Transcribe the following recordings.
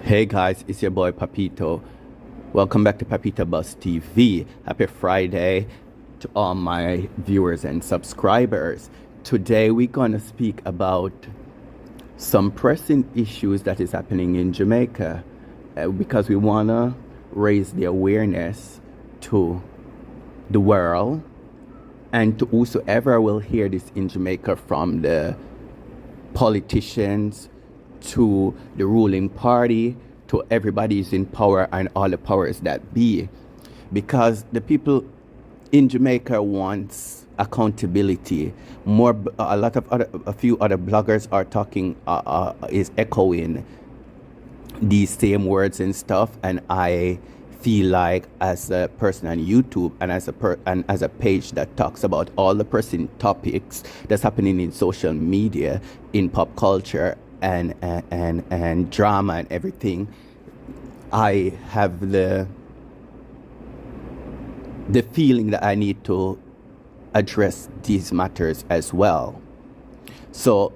Hey guys, it's your boy Papito. Welcome back to Papito Bus TV. Happy Friday to all my viewers and subscribers. Today we're going to speak about some pressing issues that is happening in Jamaica because we want to raise the awareness to the world and to whosoever will hear this in Jamaica, from the politicians to the ruling party to everybody who's in power and all the powers that be, because the people in Jamaica wants accountability. A few other bloggers are talking, is echoing these same words and stuff, and I feel like, as a person on YouTube and as a page that talks about all the pressing topics that's happening in social media, in pop culture and drama and everything, I have the feeling that I need to address these matters as well. So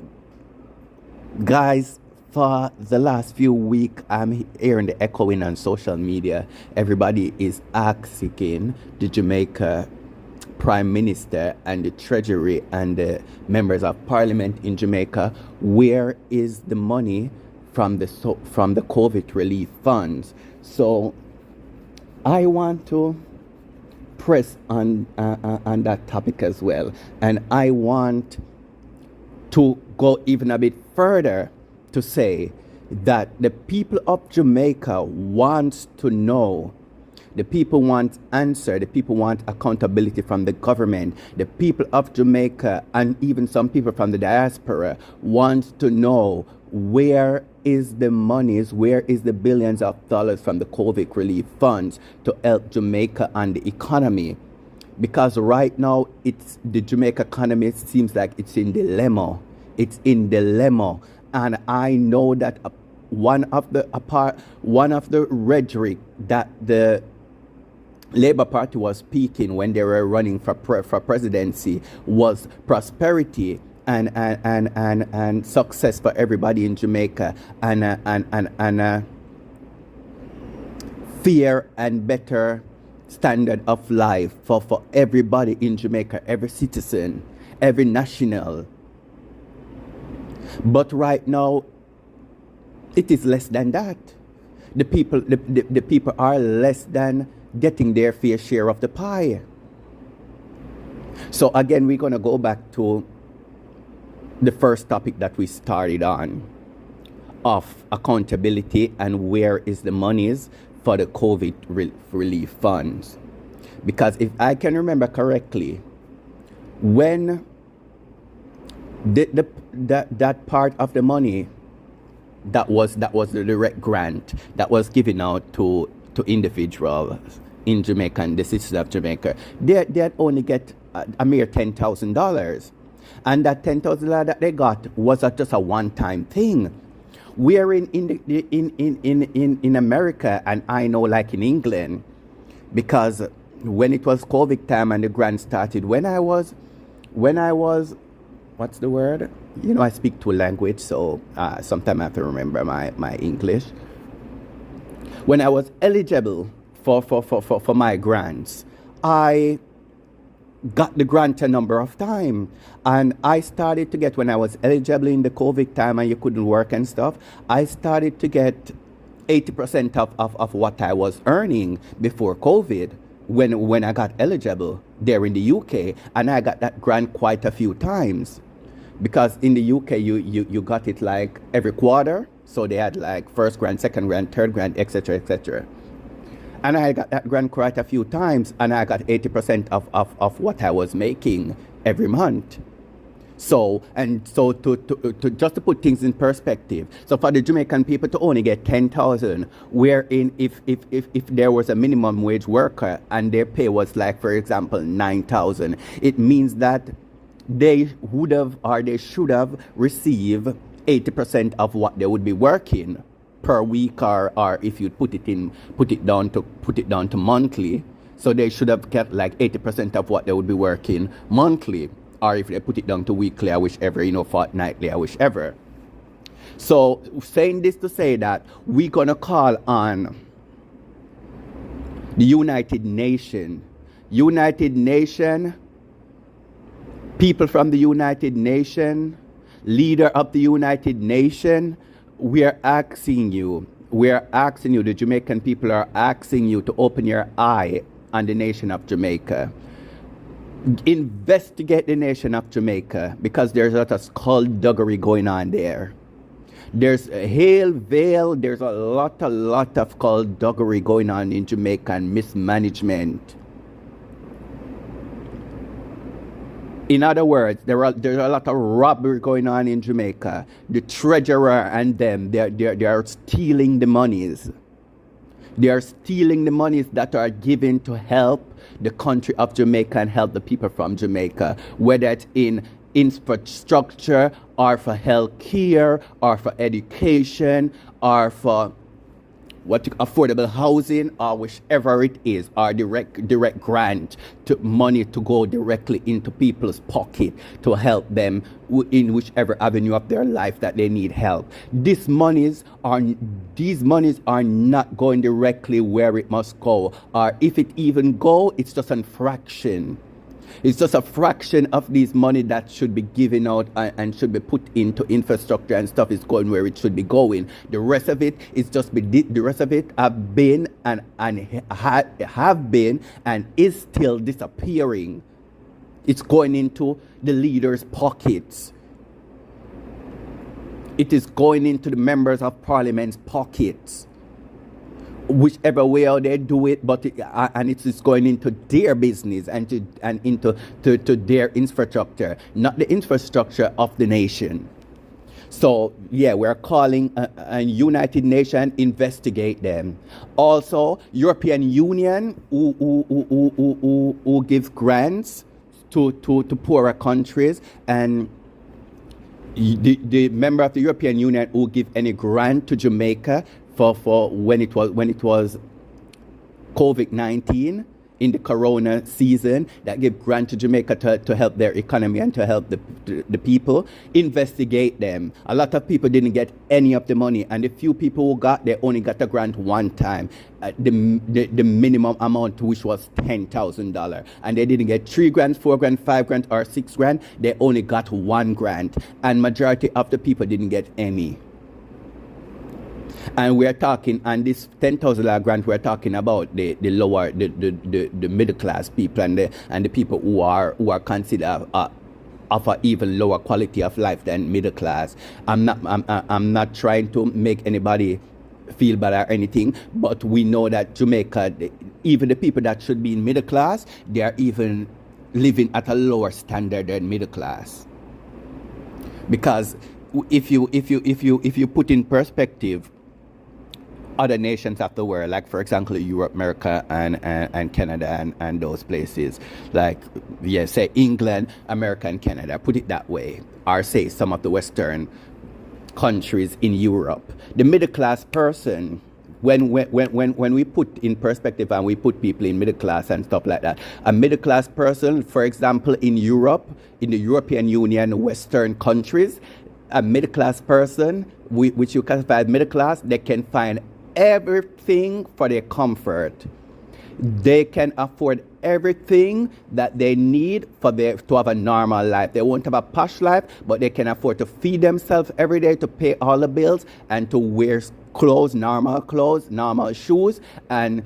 guys, for the last few weeks, I'm hearing the echoing on social media. Everybody is asking the Jamaica Prime Minister and the Treasury and the members of Parliament in Jamaica, where is the money from the COVID relief funds? So I want to press on that topic as well, and I want to go even a bit further to say that the people of Jamaica wants to know. The people want answer. The people want accountability from the government. The people of Jamaica, and even some people from the diaspora, want to know, where is the monies, where is the billions of dollars from the COVID relief funds to help Jamaica and the economy? Because right now, the Jamaica economy seems like it's in dilemma. It's in dilemma. And I know that one of the rhetoric that the Labour Party was speaking when they were running for presidency was prosperity and success for everybody in Jamaica, and fair and better standard of life for everybody in Jamaica, every citizen, every national. But right now, it is less than that. The people are less than getting their fair share of the pie. So again, we're going to go back to the first topic that we started on, of accountability and where is the monies for the COVID relief funds. Because if I can remember correctly, when that part of the money that was the direct grant that was given out to individuals in Jamaica and the citizens of Jamaica, they'd only get a mere $10,000, and that $10,000 that they got was just a one-time thing. We're in America, and I know, like in England, because when it was COVID time and the grant started, when I was what's the word? You know, I speak two languages, so sometimes I have to remember my English. When I was eligible for my grants, I got the grant a number of times. And I started to get, when I was eligible in the COVID time and you couldn't work and stuff, I started to get 80% of what I was earning before COVID when I got eligible there in the UK. And I got that grant quite a few times. Because in the UK, you got it like every quarter. So they had like first grant, second grant, third grant, etc., etc. And I got that grant quite a few times, and I got 80% of what I was making every month. So to just to put things in perspective, so for the Jamaican people to only get 10,000, wherein if there was a minimum wage worker and their pay was like, for example, 9,000, it means that they would have, or they should have, received 80% of what they would be working per week, or if you put it down to monthly. So they should have get like 80% of what they would be working monthly, or if they put it down to weekly, or whichever, fortnightly, or whichever. So saying this to say that we're going to call on the United Nations, people from the United Nations, leader of the United Nations, the Jamaican people are asking you to open your eye on the nation of Jamaica. Investigate the nation of Jamaica, because there's a lot of skullduggery going on there. There's a Hale Vale, there's a lot of skullduggery going on in Jamaica and mismanagement. In other words, there's a lot of robbery going on in Jamaica. The treasurer and them, they are stealing the monies. They are stealing the monies that are given to help the country of Jamaica and help the people from Jamaica, whether it's in infrastructure or for health care or for education or for affordable housing or whichever it is, or direct grant to money to go directly into people's pocket to help them in whichever avenue of their life that they need help. These monies are not going directly where it must go, or if it even go, it's just a fraction. It's just a fraction of these money that should be given out and should be put into infrastructure and stuff is going where it should be going. The rest of it is just have been and is still disappearing. It's going into the leaders' pockets. It is going into the members of parliament's pockets. Whichever way how they do it, and it is going into their business and into their infrastructure, not the infrastructure of the nation. So yeah, we're calling a United Nations investigate them. Also, European Union who gives grants to poorer countries, and the member of the European Union who give any grant to Jamaica for when it was COVID-19 in the corona season, that give grant to Jamaica to help their economy and to help the people. Investigate them. A lot of people didn't get any of the money, and the few people who got, they only got the grant one time, the minimum amount, which was $10,000, and they didn't get 3 grants, 4 grants, 5 grants, or 6 grants. They only got 1 grant, and majority of the people didn't get any. And we're talking, and this $10,000 grant, we're talking about the lower, the middle class people and the people who are considered of an even lower quality of life than middle class. I'm not trying to make anybody feel bad or anything, but we know that Jamaica, even the people that should be in middle class, they are even living at a lower standard than middle class. Because if you put in perspective other nations of the world, like for example Europe, America, and Canada, and those places, like say England, America, and Canada, put it that way, or say some of the Western countries in Europe, the middle class person, when we put in perspective and we put people in middle class and stuff like that, a middle class person, for example, in Europe, in the European Union, Western countries, a middle class person, which you classify as middle class, they can find everything for their comfort. They can afford everything that they need to have a normal life. They won't have a posh life, but they can afford to feed themselves every day, to pay all the bills, and to wear normal shoes, and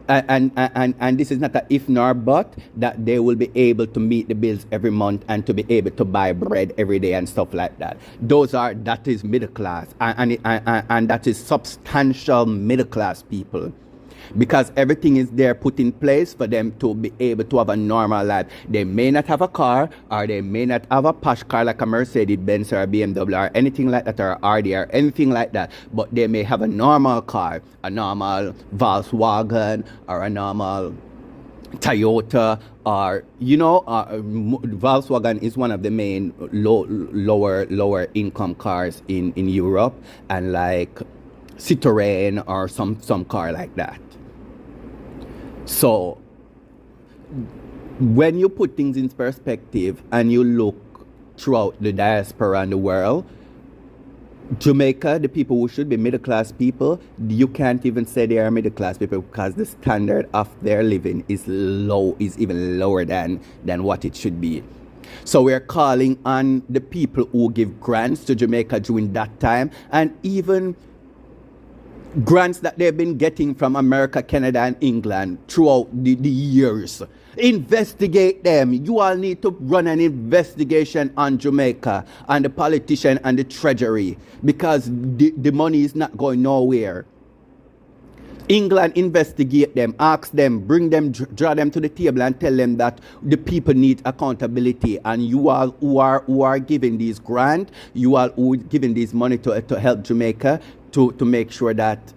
this is not a if nor but, that they will be able to meet the bills every month and to be able to buy bread every day and stuff like that. That is middle class, and that is substantial middle class people, because everything is there put in place for them to be able to have a normal life. They may not have a car, or they may not have a posh car like a Mercedes-Benz or a BMW or anything like that, or Audi or anything like that, but they may have a normal car, a normal Volkswagen or a normal Toyota, or Volkswagen is one of the main lower income cars in Europe, and like Citroën or some car like that. So when you put things in perspective and you look throughout the diaspora and the world, Jamaica, the people who should be middle class people, you can't even say they are middle class people because the standard of their living is low, is even lower than what it should be. So we're calling on the people who give grants to Jamaica during that time, and even grants that they've been getting from America, Canada, and England throughout the years. Investigate them. You all need to run an investigation on Jamaica and the politician and the treasury, because the money is not going nowhere. England, investigate them, ask them, bring them, draw them to the table and tell them that the people need accountability, and you all who are giving these grants, you all who are giving this money to help Jamaica, to make sure that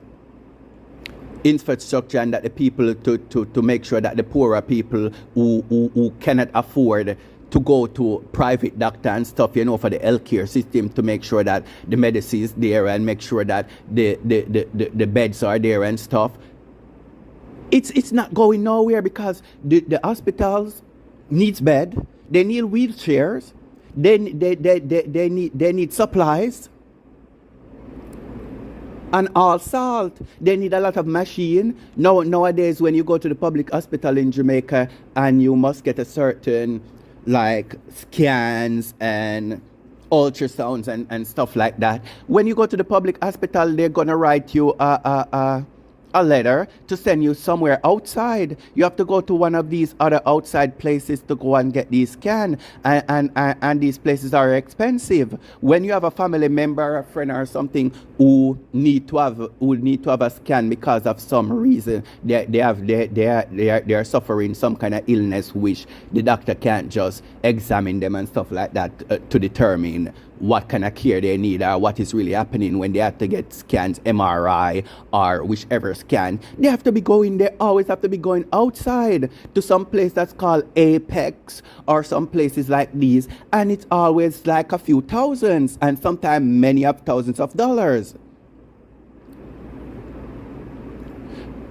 infrastructure and that the people, to make sure that the poorer people who cannot afford to go to private doctor and stuff, for the healthcare system, to make sure that the medicine is there and make sure that the beds are there and stuff. It's not going nowhere, because the hospitals needs bed, they need wheelchairs, they need supplies. And all salt. They need a lot of machine. Nowadays, when you go to the public hospital in Jamaica and you must get a certain like scans and ultrasounds and stuff like that, when you go to the public hospital, they're gonna write you a letter to send you somewhere outside. You have to go to one of these other outside places to go and get these scans, and these places are expensive. When you have a family member, a friend, or something who need to have a scan because of some reason, they are suffering some kind of illness which the doctor can't just examine them and stuff like that to determine what kind of care they need or what is really happening. When they have to get scans, MRI or whichever scan, they have to be going, they always have to be going outside to some place that's called Apex or some places like these, and it's always like a few thousands and sometimes many of thousands of dollars.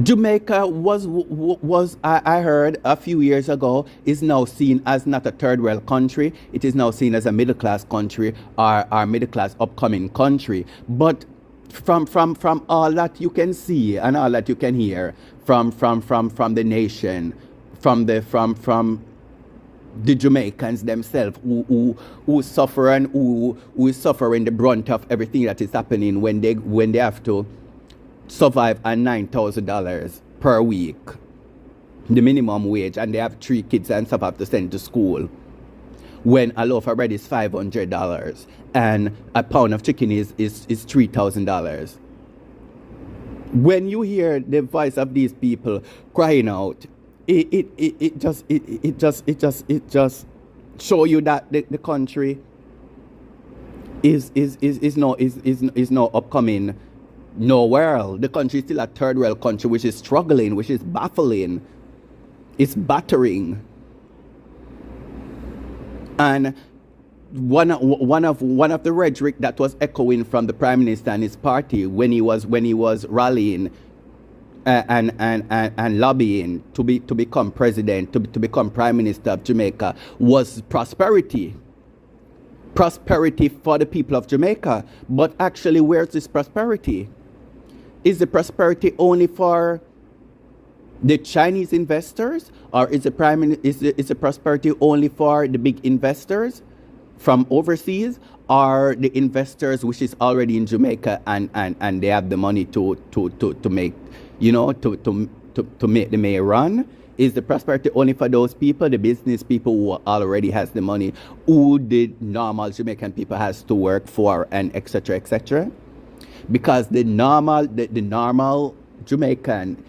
Jamaica was I heard a few years ago, is now seen as not a third world country. It is now seen as a middle class country, or middle class upcoming country. But from all that you can see and all that you can hear from the nation, from the Jamaicans themselves, who suffer and who is suffering the brunt of everything that is happening when they have to survive on $9,000 per week, the minimum wage, and they have 3 kids and stuff have to send to school, when a loaf of bread is $500 and a pound of chicken is $3,000. When you hear the voice of these people crying out, it just show you that the country is no upcoming nowhere. The country is still a third world country which is struggling, which is baffling, it's battering. And one of the rhetoric that was echoing from the Prime Minister and his party when he was rallying and lobbying to become president, to become Prime Minister of Jamaica, was prosperity for the people of Jamaica. But actually, where's this prosperity? Is the prosperity only for the Chinese investors, or is the prosperity only for the big investors from overseas, or the investors which is already in Jamaica and they have the money to make, to make the mayor run? Is the prosperity only for those people, the business people who already has the money, who the normal Jamaican people has to work for, and etc., etc.? Because the normal Jamaican,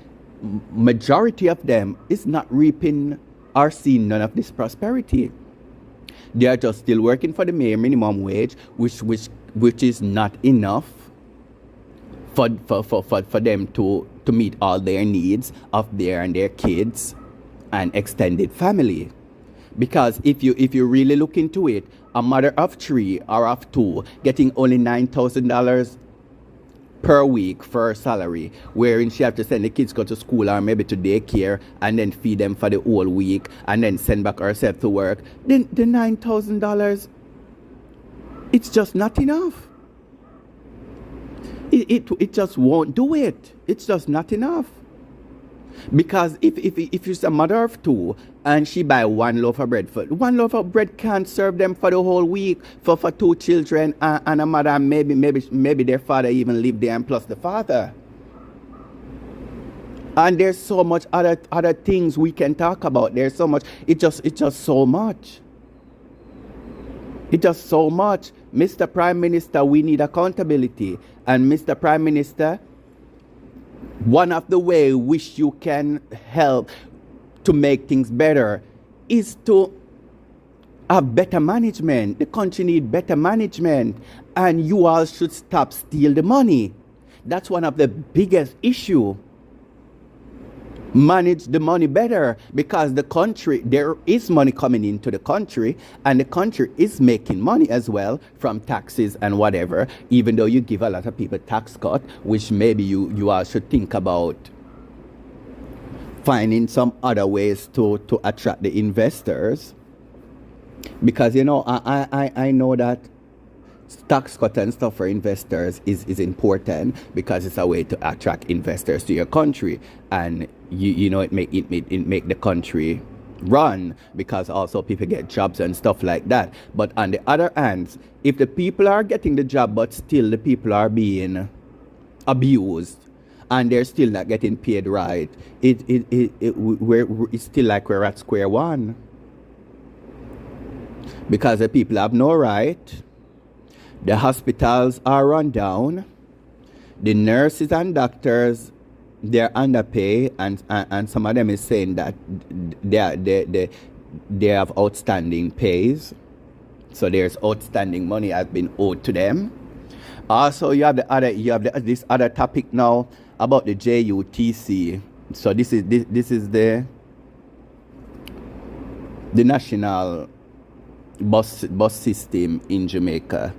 majority of them is not reaping or seeing none of this prosperity. They are just still working for the mayor minimum wage, which is not enough for them to meet all their needs of their kids and extended family. Because if you really look into it, a mother of 3 or of 2 getting only $9,000 per week for her salary, wherein she have to send the kids go to school or maybe to daycare and then feed them for the whole week and then send back herself to work, then the $9,000, it's just not enough. It just won't do it. It's just not enough. Because if she's a mother of two and she buy one loaf of bread, for one loaf of bread can't serve them for the whole week for two children and a mother, maybe their father even live there and plus the father. And there's so much other things we can talk about. There's so much. It's just so much. It's just so much. Mr. Prime Minister, we need accountability. And Mr. Prime Minister, one of the ways which you can help to make things better is to have better management. The country needs better management. And you all should stop steal the money. That's one of the biggest issues. Manage the money better, because the country, there is money coming into the country and the country is making money as well from taxes and whatever, even though you give a lot of people tax cut, which maybe you all should think about finding some other ways to attract the investors, because I know that tax cut and stuff for investors is important, because it's a way to attract investors to your country, and it make the country run, because also people get jobs and stuff like that. But on the other hand, if the people are getting the job but still the people are being abused and they're still not getting paid right, it's still like we're at square one, because the people have no right. The hospitals are run down. The nurses and doctors, they're underpaid, and some of them is saying that they have outstanding pays. So there's outstanding money has been owed to them. Also, you have this other topic now about the JUTC. So this is the national bus system in Jamaica.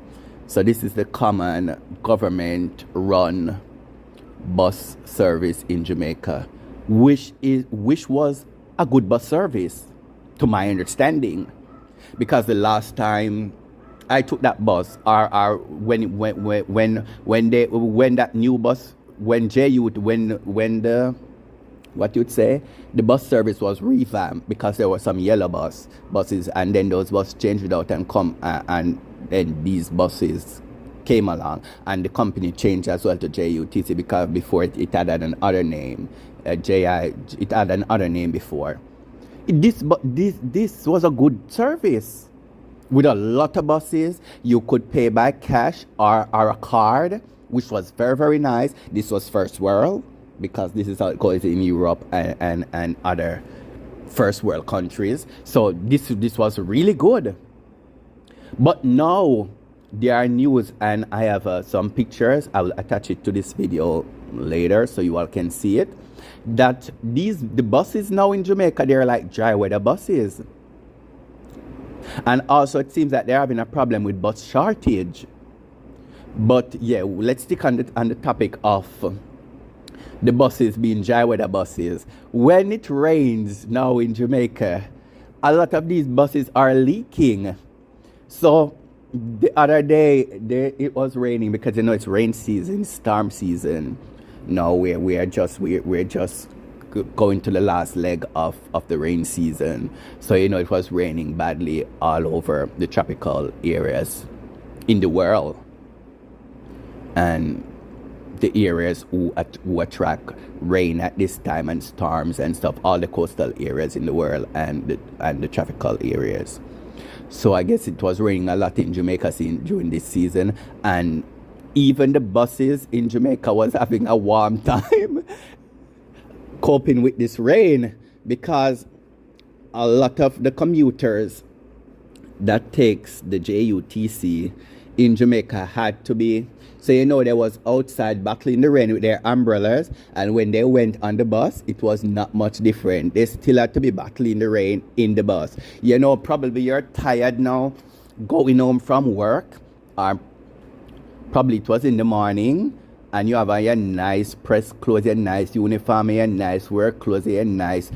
So this is the common government-run bus service in Jamaica, which was a good bus service, to my understanding, because the last time I took that bus, when that new bus, when the the bus service was revamped, because there were some yellow buses, and then those buses changed out and then these buses came along, and the company changed as well to JUTC, because before it had another name, it had another name before. This was a good service with a lot of buses. You could pay by cash or a card, which was very, very nice. This was first world, because this is how it goes in Europe and other first world countries. So this was really good. But now there are news, and I have some pictures. I will attach it to this video later so you all can see it, that the buses now in Jamaica, they're like dry weather buses. And also it seems that they're having a problem with bus shortage. But yeah, let's stick on the topic of the buses being dry weather buses. When it rains now in Jamaica, a lot of these buses are leaking. So the other day it was raining, because it's rain season, storm season. No, we're just going to the last leg of the rain season. So it was raining badly all over the tropical areas in the world, and the areas who attract rain at this time and storms and stuff, all the coastal areas in the world and the tropical areas. So I guess it was raining a lot in Jamaica during this season, and even the buses in Jamaica was having a warm time coping with this rain, because a lot of the commuters that takes the JUTC in Jamaica had to be, so they was outside battling the rain with their umbrellas, and when they went on the bus, it was not much different. They still had to be battling the rain in the bus. Probably you're tired now going home from work, or probably it was in the morning, and you have your nice press clothes, your nice uniform, your nice work clothes, your nice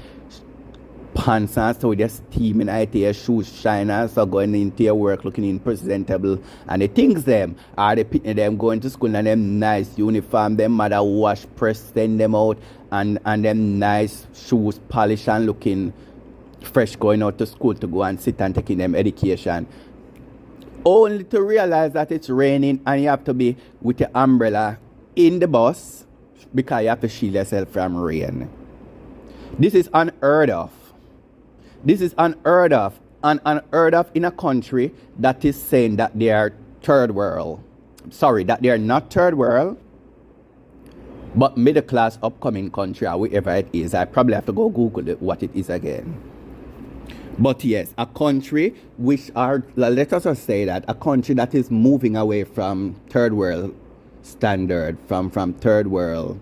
pants and so with your steaming out your shoes shine so going into your work looking presentable and the things them are the pitney them going to school and them nice uniform them mother wash press send them out and them nice shoes polished and looking fresh going out to school to go and sit and taking them education only to realize that it's raining and you have to be with your umbrella in the bus because you have to shield yourself from rain. This is unheard of. This is unheard of and unheard of in a country that is saying that they are third world. Sorry, that they are not third world, but middle class upcoming country or whatever it is. I probably have to go Google it, what it is again. But yes, a country which are, let us just say that, a country that is moving away from third world standard, from third world.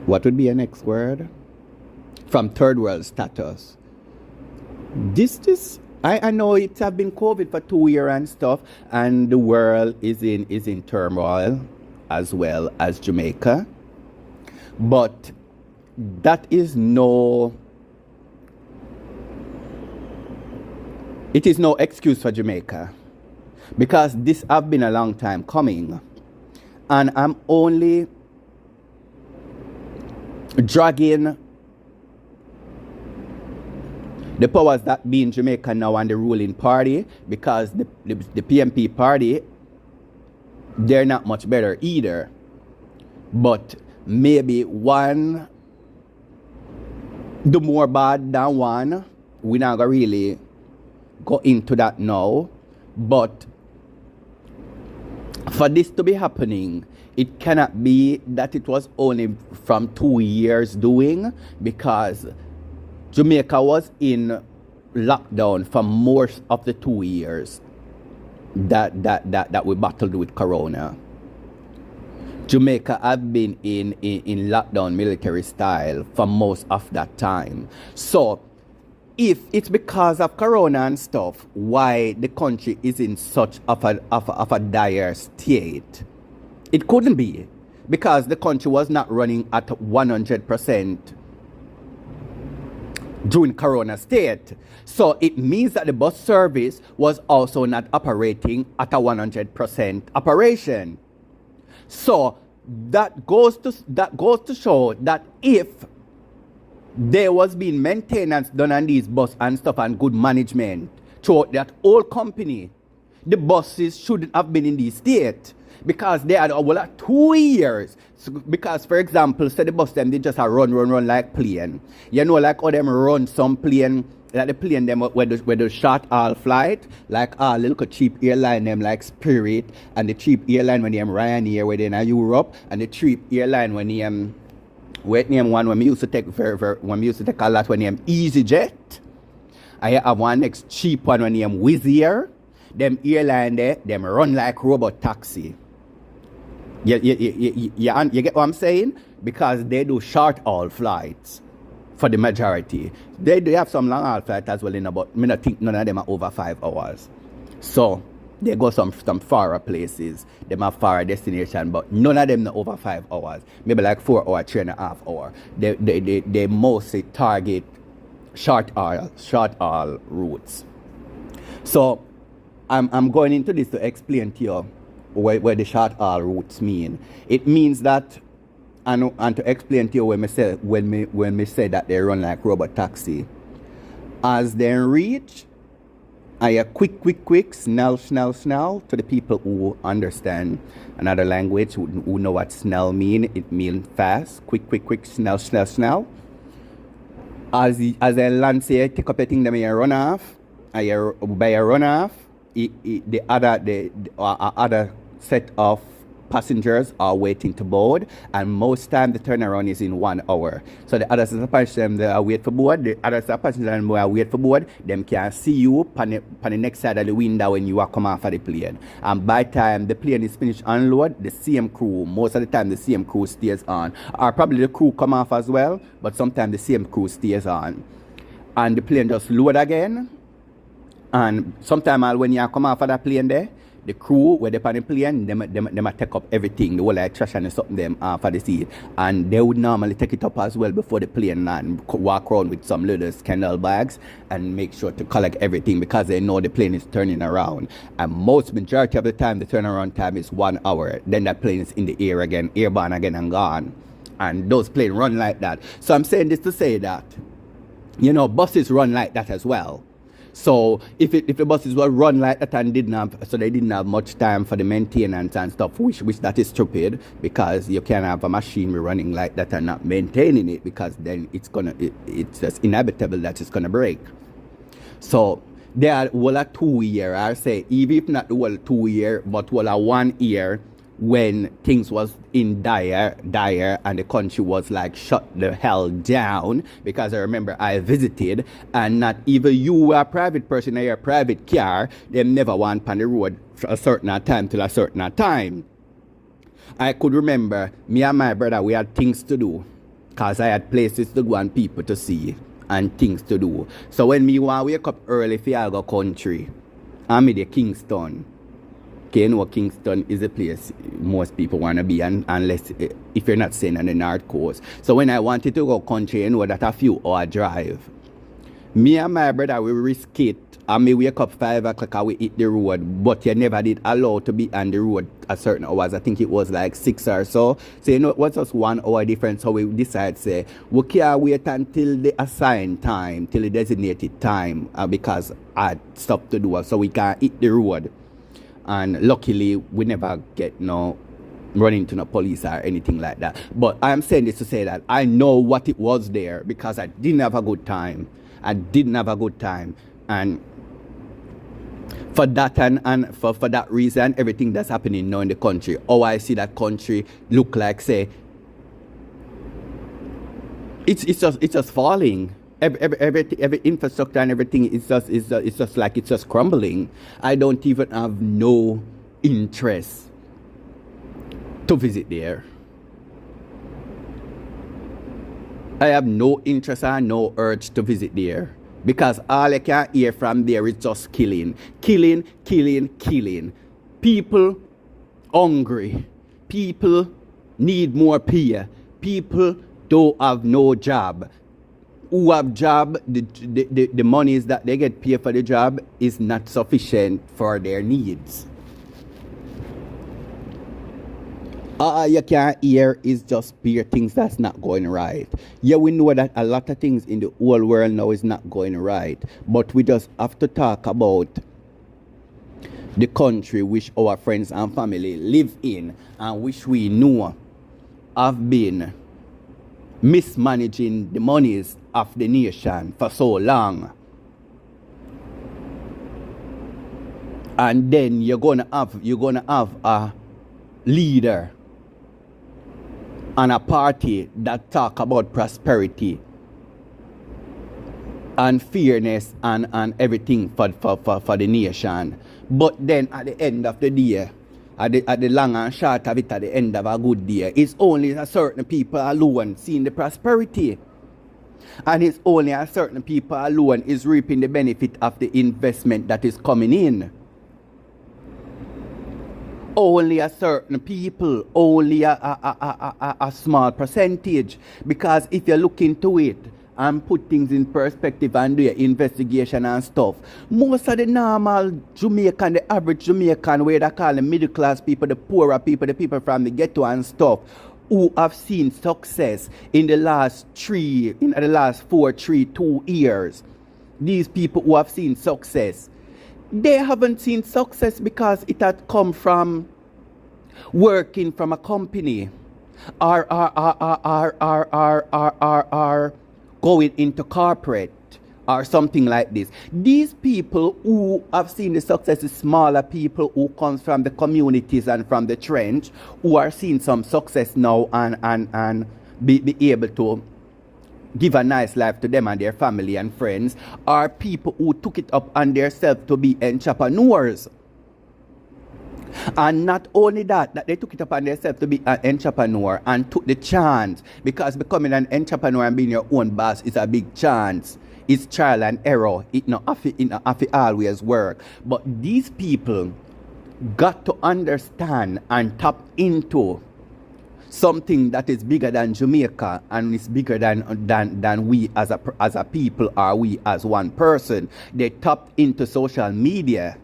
What would be a next word? From third world status. I know it have been COVID for 2 years and stuff, and the world is in turmoil as well as Jamaica. But that is it is no excuse for Jamaica, because this have been a long time coming, and I'm only dragging the powers that be in Jamaica now and the ruling party, because the PMP party, they're not much better either. But maybe one do more bad than one. We're not going to really go into that now. But for this to be happening, it cannot be that it was only from 2 years doing, because Jamaica was in lockdown for most of the 2 years that we battled with Corona. Jamaica have been in lockdown military style for most of that time. So if it's because of Corona and stuff, why the country is in such of a dire state, it couldn't be, because the country was not running at 100% during Corona state. So it means that the bus service was also not operating at a 100% operation. So that goes to show that if there was being maintenance done on these buses and stuff and good management throughout that whole company, the buses shouldn't have been in this state, because they had over 2 years. So, because for example, say the bus them they just run like plane. You know, like how them run some plane, like the plane them where the short haul flight, like little cheap airline them like Spirit, and the cheap airline when they Ryanair where they in Europe, and the cheap airline when they one when we used to take when we used to take a lot when they EasyJet. I have one next cheap one when they Wizz Air. Them airline there, them run like robot taxi. You get what I'm saying? Because they do short haul flights for the majority. They have some long haul flights as well, but I think none of them are over 5 hours. So they go some far places. They have far destination, but none of them are over 5 hours. Maybe like 4 hours, 3.5 hours. They mostly target short haul routes. So I'm going into this to explain to you what the short haul routes mean. It means that, and to explain to you when we say that they run like robot taxi, as they reach, a quick, snell to the people who understand another language, who know what snell mean. It means fast, quick, snell. As a land say, take up a thing that may run off, by a run off, the other set of passengers are waiting to board, and most time the turnaround is in 1 hour. So the other set of passengers they are wait for board, the other set of passengers who are wait for board, them can see you on the next side of the window when you are come off of the plane. And by time the plane is finished unload, the same crew, most of the time the same crew stays on. Or probably the crew come off as well, but sometimes the same crew stays on. And the plane just load again. And sometimes when you come off of that plane there, The crew where they on the plane, them take up everything, the whole like trash and something them for the seat. And they would normally take it up as well before the plane and walk around with some little scandal bags and make sure to collect everything because they know the plane is turning around. And majority of the time, the turnaround time is 1 hour. Then that plane is in the air again, airborne again and gone. And those planes run like that. So I'm saying this to say that, you know, buses run like that as well. So if the buses were run like that and they didn't have much time for the maintenance and stuff, which that is stupid, because you can't have a machinery running like that and not maintaining it, because then it's just inevitable that it's gonna break. So there are a 2 year, I say, even if not the whole 2 year, but a 1 year when things was in dire and the country was like shut the hell down, because I remember I visited and not even you were a private person in your private car, them never want on the road for a certain time till a certain time. I could remember me and my brother, we had things to do because I had places to go and people to see and things to do. So when me want wake up early for I go country, I'm in the Kingston. Okay, you know Kingston is a place most people want to be, unless if you're not staying on the North Coast. So when I wanted to go country, you know that a few hour drive. Me and my brother, we risk it. And me wake up 5 o'clock and we hit the road. But you never did allow to be on the road at certain hours. I think it was like 6 or so. So you know, it was just 1 hour difference. So we decided, say, we can't wait until the assigned time, till the designated time, because I had stuff to do. So we can't hit the road. And luckily, we never get run into no police or anything like that. But I'm saying this to say that I know what it was there, because I didn't have a good time. And for that and for that reason, everything that's happening now in the country, I see that country look like, say, it's just falling. Every infrastructure and everything is just like it's just crumbling. I don't even have no interest to visit there. I have no interest and no urge to visit there, because all I can hear from there is just killing. People hungry. People need more pay. People don't have no job. Who have job, the monies that they get paid for the job is not sufficient for their needs. All you can hear is just pure things that's not going right. Yeah, we know that a lot of things in the whole world now is not going right, but we just have to talk about the country which our friends and family live in and which we know have been mismanaging the monies of the nation for so long. And then you're gonna have a leader and a party that talk about prosperity and fairness and everything for the nation. But then at the end of the day, at the long and short of it, at the end of a good day, it's only a certain people alone seeing the prosperity. And it's only a certain people alone is reaping the benefit of the investment that is coming in. Only a certain people, only a small percentage. Because if you look into it and put things in perspective and do your investigation and stuff, most of the normal Jamaican, the average Jamaican, where they call the middle class people, the poorer people, the people from the ghetto and stuff, who have seen success in the last 2 years, these people who have seen success, they haven't seen success because it had come from working from a company or going into corporate or something like this. These people who have seen the success is smaller people who comes from the communities and from the trench, who are seeing some success now and be able to give a nice life to them and their family and friends, are people who took it up on themselves to be entrepreneurs. And not only that they took it upon themselves to be an entrepreneur and took the chance, because becoming an entrepreneur and being your own boss is a big chance. It's trial and error. It not have to always work. But these people got to understand and tap into something that is bigger than Jamaica and is bigger than we as a people or we as one person. They tapped into social media,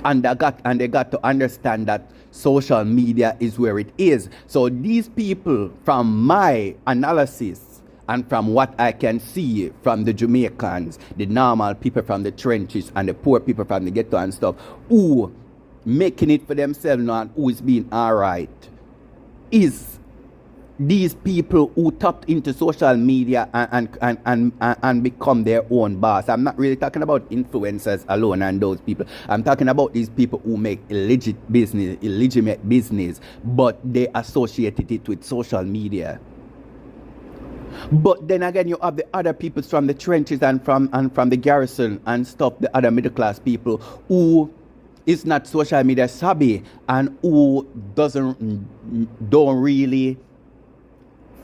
and they got to understand that social media is where it is. So these people, from my analysis and from what I can see from the Jamaicans, the normal people from the trenches and the poor people from the ghetto and stuff, who making it for themselves now and who is being alright, is these people who tapped into social media and become their own boss. I'm not really talking about influencers alone and those people. I'm talking about these people who make illegitimate business, but they associated it with social media. But then again, you have the other people from the trenches and from the garrison and stuff, the other middle class people who is not social media savvy and who don't really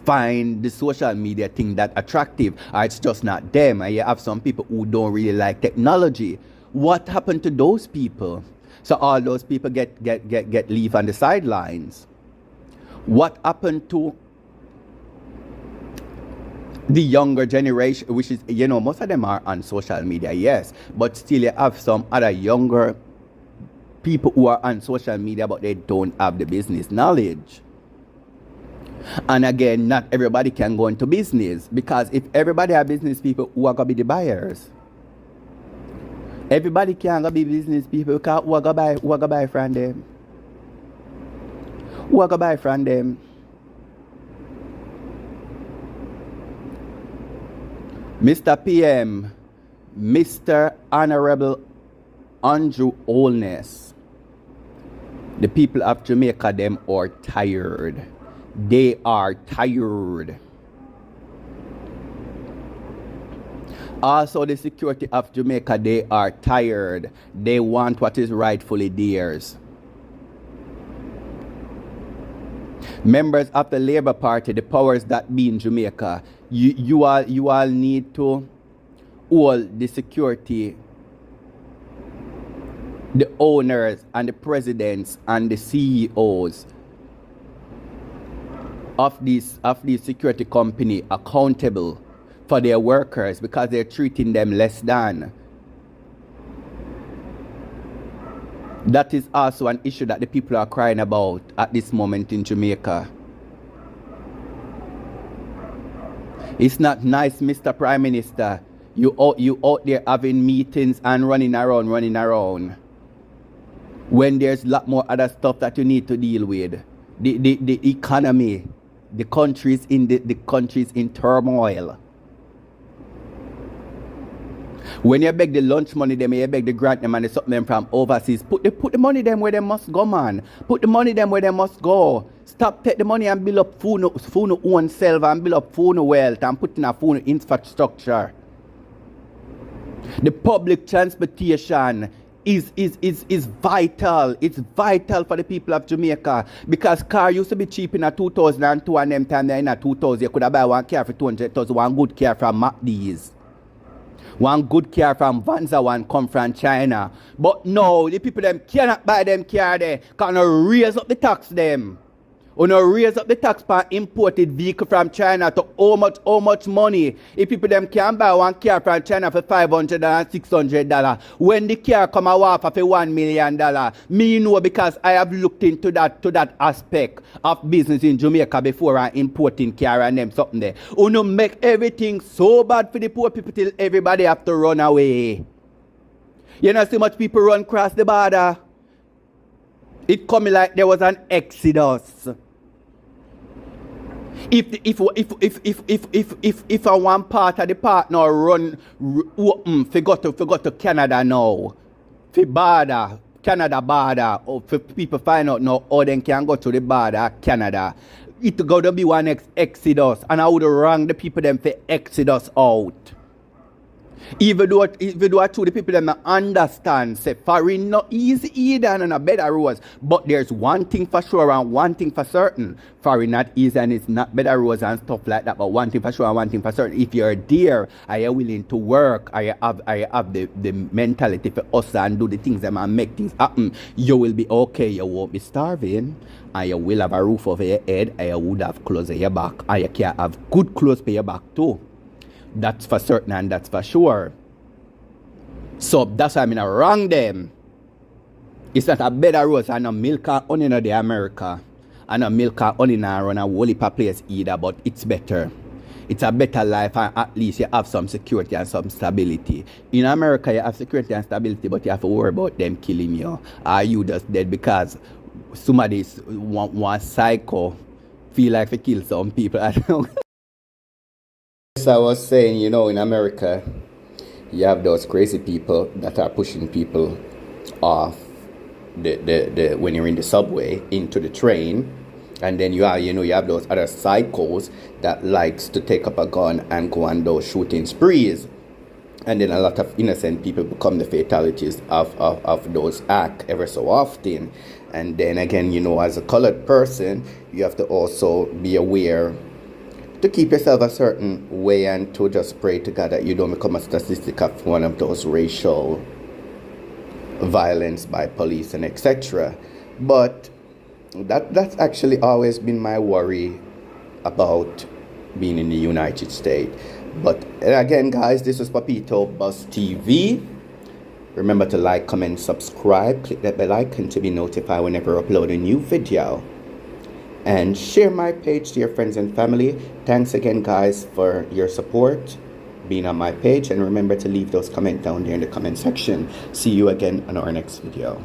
find the social media thing that attractive, or it's just not them. And you have some people who don't really like technology. What happened to those people? So all those people get leave on the sidelines. What happened to the younger generation, which is, most of them are on social media, yes, but still you have some other younger people who are on social media, but they don't have the business knowledge. And again, not everybody can go into business, because if everybody are business people, who are going to be the buyers? Everybody can't go be business people, because who are going to buy from them? Who are going to buy from them? Mr. PM, Mr. Honorable Andrew Holiness, the people of Jamaica, them are tired. They are tired. Also, the security of Jamaica, they are tired. They want what is rightfully theirs. Members of the Labour Party, the powers that be in Jamaica, you all need to hold the security, the owners and the presidents and the CEOs of these security company accountable for their workers, because they're treating them less than. That is also an issue that the people are crying about at this moment in Jamaica. It's not nice, Mr. Prime Minister. You out there having meetings and running around when there's a lot more other stuff that you need to deal with. The economy, the countries in turmoil. When you beg the lunch money them, you beg the grant them and the something them from overseas, put the money them where they must go, man. Put the money them where they must go. Stop take the money and build up food own self and build up food wealth and put in a food infrastructure. The public transportation is vital. It's vital for the people of Jamaica, because car used to be cheap in a 2002 and them time in a 2000 you could have buy one car for 200,000, one good car from MacD's. One good car from Vanza, one come from China. But no, the people them cannot buy them car there, because no raise up the tax them. Or no raise up the tax per imported vehicle from China to how much money. If people them can buy one car from China for $500 and $600, when the car come out for $1 million, me know, because I have looked into that aspect of business in Jamaica before I importing car and them something there. Uno make everything so bad for the poor people till everybody have to run away. You know, so much people run across the border. It coming like there was an exodus. If a one part of the partner run forgot to Canada now, for border, Canada border, or for people find out now how they can go to the border Canada, it going to be one exodus, and I would rang the people them for exodus out. Even though I told the people that I understand, say foreign not easy either and a better rose. But there's one thing for sure and one thing for certain. Foreign not easy and it's not better rose and stuff like that. But one thing for sure and one thing for certain. If you're there, are you willing to work? Are you have the mentality for us and do the things that and make things happen? You will be okay. You won't be starving. And you will have a roof over your head. And you would have clothes on your back. And you can have good clothes for your back too. That's for certain and that's for sure. So that's why I'm gonna wrong them. It's not a better rose and a milk and honey in the America. And a milk and honey now run a whole heap of place either, but it's better. It's a better life and at least you have some security and some stability. In America you have security and stability, but you have to worry about them killing you. Are you just dead because somebody's one psycho feel like to kill some people? I don't know. As I was saying, you know, in America, you have those crazy people that are pushing people off the when you're in the subway into the train, and then you have those other psychos that likes to take up a gun and go on those shooting sprees, and then a lot of innocent people become the fatalities of those acts ever so often. And then again, you know, as a colored person, you have to also be aware to keep yourself a certain way and to just pray to God that you don't become a statistic of one of those racial violence by police and etc. But that's actually always been my worry about being in the United States. But again, guys, this is Papito Buzz TV. Remember to like, comment, subscribe, click that bell icon to be notified whenever I upload a new video. And share my page to your friends and family. Thanks again, guys, for your support, being on my page. And remember to leave those comments down there in the comment section. See you again on our next video.